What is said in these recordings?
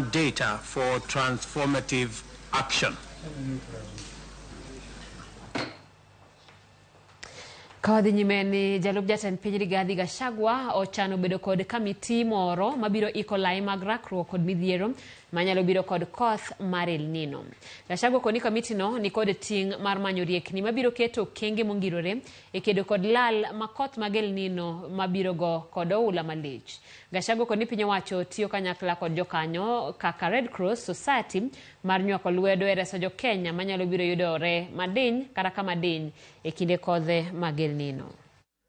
and data for transformative action. Kodh nyimeni jalup jatend piny Rigathi Gachagua ochano bedo kod kamiti moro mabiro iko lai mag rakruok kod midhiero manyalo biro kod koth mar Nino. Gachagua koni kamiti no ni kod ting' mar manyo riekni mabiro keto kenge mongirore e kedo kod lal ma koth mag Nino mabiro go kod oula malich. Gachagua koni piny owacho tiyo kanyakla kod jokanyo kaka Red Cross Society mar nywako lwedo e reso jo Kenya manyalo biro yudore madiny kata kama diny e kinde kodhe mag Nino.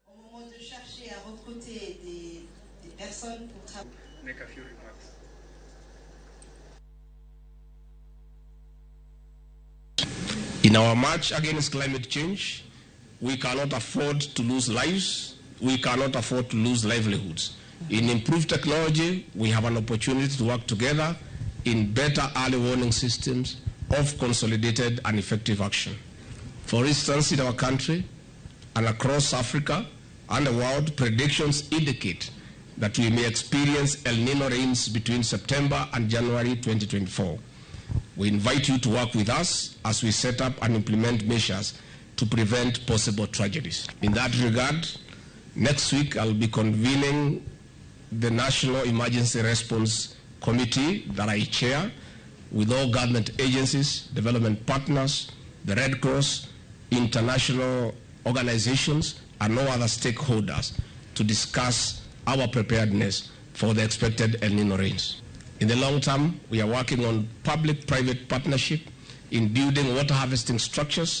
Au moment de chercher à recruter des personnes pour travailler. Make a few remarks. In our march against climate change, we cannot afford to lose lives. We cannot afford to lose livelihoods. In improved technology, we have an opportunity to work together in better early warning systems of consolidated and effective action. For instance, in our country and across Africa and the world, predictions indicate that we may experience El Nino rains between September and January 2024. We invite you to work with us as we set up and implement measures to prevent possible tragedies. In that regard, next week I'll be convening the National Emergency Response Committee that I chair with all government agencies, development partners, the Red Cross, international organizations, and all other stakeholders to discuss our preparedness for the expected El Nino rains. In the long term, we are working on public-private partnership in building water harvesting structures